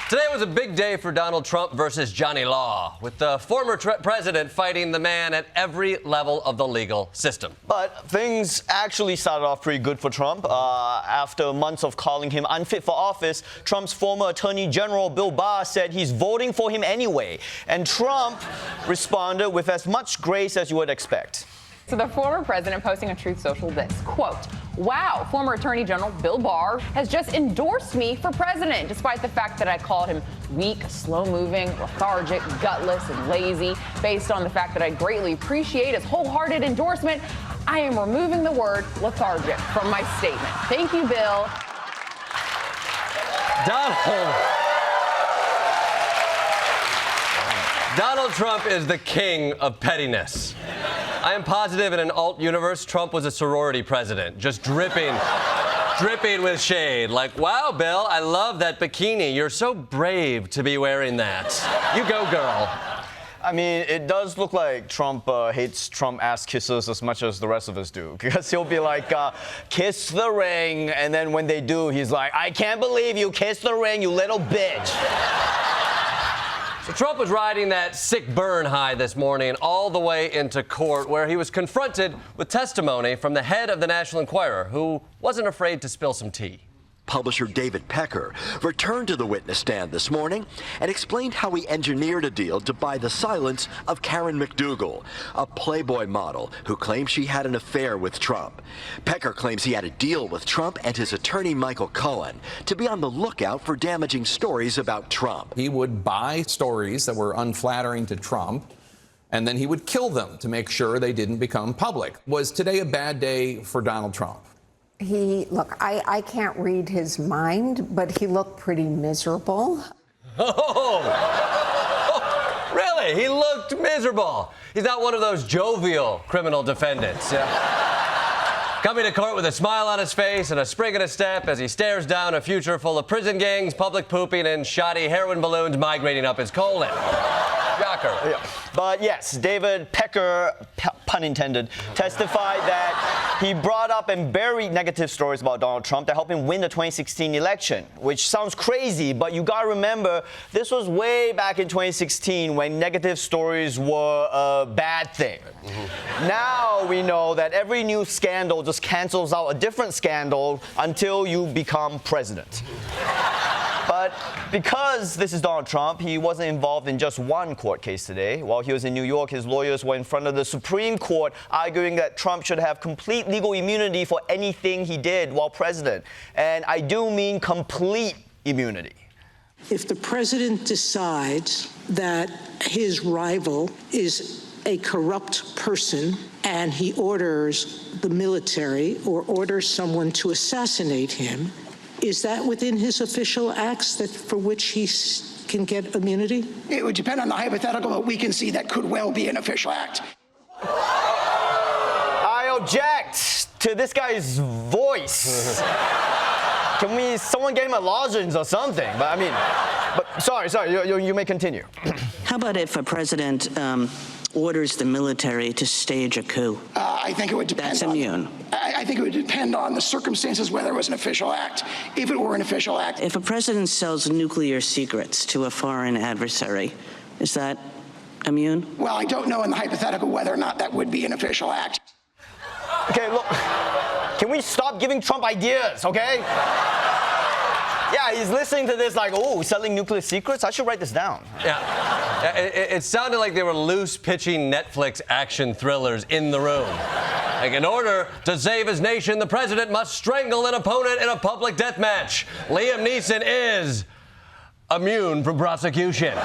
Today was a big day for Donald Trump versus Johnny Law, with the former president fighting the man at every level of the legal system. But things actually started off pretty good for Trump. After months of calling him unfit for office, Trump's former Attorney General Bill Barr said he's voting for him anyway. And Trump responded with as much grace as you would expect. So the former president posting on Truth Social this, quote, "Wow, former Attorney General Bill Barr has just endorsed me for president, despite the fact that I called him weak, slow-moving, lethargic, gutless, and lazy. Based on the fact that I greatly appreciate his wholehearted endorsement, I am removing the word lethargic from my statement. Thank you, Bill." Donald Trump is the king of pettiness. I am positive in an alt universe, Trump was a sorority president, just dripping with shade. Like, wow, Bill, I love that bikini. You're so brave to be wearing that. You go, girl. I mean, it does look like Trump hates Trump ass kisses as much as the rest of us do. Because he'll be like, kiss the ring. And then when they do, he's like, I can't believe you kissed the ring, you little bitch. So Trump was riding that sick burn high this morning all the way into court, where he was confronted with testimony from the head of the National Enquirer, who wasn't afraid to spill some tea. Publisher David Pecker returned to the witness stand this morning and explained how he engineered a deal to buy the silence of Karen McDougal, a Playboy model who claimed she had an affair with Trump. Pecker claims he had a deal with Trump and his attorney Michael Cohen to be on the lookout for damaging stories about Trump. He would buy stories that were unflattering to Trump, and then he would kill them to make sure they didn't become public. Was today a bad day for Donald Trump? I can't read his mind, but he looked pretty miserable. Oh, really? He looked miserable. He's not one of those jovial criminal defendants. Coming to court with a smile on his face and a spring in his step as he stares down a future full of prison gangs, public pooping, and shoddy heroin balloons migrating up his colon. Shocker. Yeah. But yes, David Pecker, pun intended, testified that he brought up and buried negative stories about Donald Trump that helped him win the 2016 election, which sounds crazy, but you gotta remember, this was way back in 2016 when negative stories were a bad thing. Now we know that every new scandal just cancels out a different scandal until you become president. But because this is Donald Trump, he wasn't involved in just one court case today. While he was in New York, his lawyers were in front of the Supreme Court arguing that Trump should have complete legal immunity for anything he did while president. And I do mean complete immunity. If the president decides that his rival is a corrupt person and he orders the military or orders someone to assassinate him, is that within his official acts that for which he can get immunity? It would depend on the hypothetical, but we can see that could well be an official act. I object to this guy's voice. Can someone get him a lozenge or something? But sorry, you may continue. How about if a president orders the military to stage a coup? I think it would depend. That's immune. I think it would depend on the circumstances whether it was an official act. If it were an official act. If a president sells nuclear secrets to a foreign adversary, is that immune? Well, I don't know in the hypothetical whether or not that would be an official act. Okay, look, can we stop giving Trump ideas, okay? Yeah, he's listening to this like, oh, selling nuclear secrets? I should write this down. Yeah, it sounded like they were loose pitching Netflix action thrillers in the room. Like, in order to save his nation, the president must strangle an opponent in a public death match. Liam Neeson is immune from prosecution.